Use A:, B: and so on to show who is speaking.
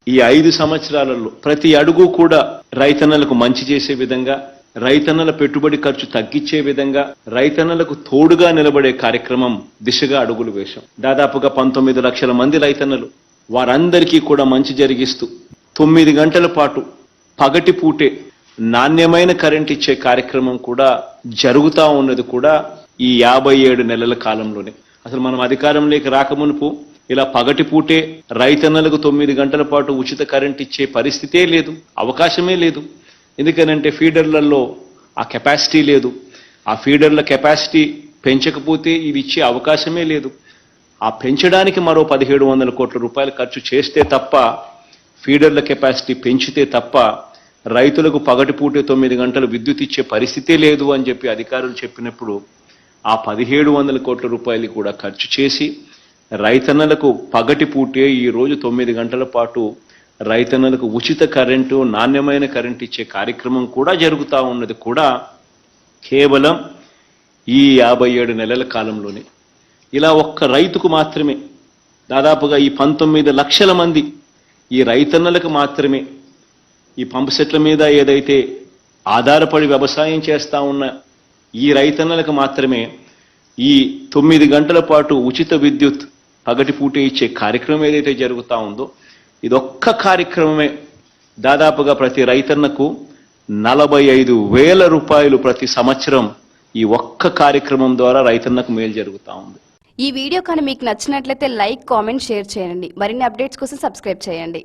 A: ఈ 5 సంవత్సరాలలో ప్రతి అడుగు కూడా రైతన్నలకు మంచి చేసే విధంగా, రైతన్నల పెట్టుబడి ఖర్చు తగ్గించే విధంగా, రైతన్నలకు తోడుగా నిలబడే కార్యక్రమం దిశగా అడుగులు వేశాం. దాదాపుగా 19 లక్షల మంది రైతన్నలు, వారందరికీ కూడా మంచి జరిగిస్తూ 9 గంటల పాటు పగటి పూటే నాణ్యమైన కరెంట్ ఇచ్చే కార్యక్రమం కూడా జరుగుతూ ఉన్నది కూడా ఈ 57 నెలల కాలంలోనే. అసలు మనం అధికారంలోకి రాకమునుపు ఇలా పగటి పూటే రైతన్నలకు 9 గంటల పాటు ఉచిత కరెంట్ ఇచ్చే పరిస్థితే లేదు, అవకాశమే లేదు. ఎందుకనంటే ఫీడర్లలో ఆ కెపాసిటీ లేదు. ఆ ఫీడర్ల కెపాసిటీ పెంచకపోతే ఇవి ఇచ్చే అవకాశమే లేదు. ఆ పెంచడానికి మరో 1700 కోట్ల రూపాయలు ఖర్చు చేస్తే తప్ప, ఫీడర్ల కెపాసిటీ పెంచితే తప్ప రైతులకు పగటిపూటే 9 గంటలు విద్యుత్ ఇచ్చే పరిస్థితే లేదు అని చెప్పి అధికారులు చెప్పినప్పుడు ఆ 1700 కోట్ల రూపాయలు కూడా ఖర్చు చేసి రైతన్నలకు పగటిపూటే ఈరోజు 9 గంటల పాటు రైతన్నలకు ఉచిత కరెంటు, నాణ్యమైన కరెంటు ఇచ్చే కార్యక్రమం కూడా జరుగుతూ ఉన్నది కూడా కేవలం ఈ 57 నెలల కాలంలోనే. ఇలా ఒక్క రైతుకు మాత్రమే దాదాపుగా ఈ 19 లక్షల మంది ఈ రైతన్నలకు మాత్రమే ఈ పంపు సెట్ల మీద ఏదైతే ఆధారపడి వ్యవసాయం చేస్తూ ఉన్న ఈ రైతన్నలకు మాత్రమే ఈ 9 గంటల పాటు ఉచిత విద్యుత్ పగటిపూటే ఇచ్చే కార్యక్రమం ఏదైతే జరుగుతూ ఉందో, ఇదొక్క కార్యక్రమమే దాదాపుగా ప్రతి రైతన్నకు 45,000 రూపాయలు ప్రతి సంవత్సరం ఈ ఒక్క కార్యక్రమం ద్వారా రైతన్నకు మేలు జరుగుతూ ఉంది.
B: ఈ వీడియో కానీ మీకు నచ్చినట్లయితే లైక్, కామెంట్, షేర్ చేయండి. మరిన్ని అప్డేట్స్ కోసం సబ్స్క్రైబ్ చేయండి.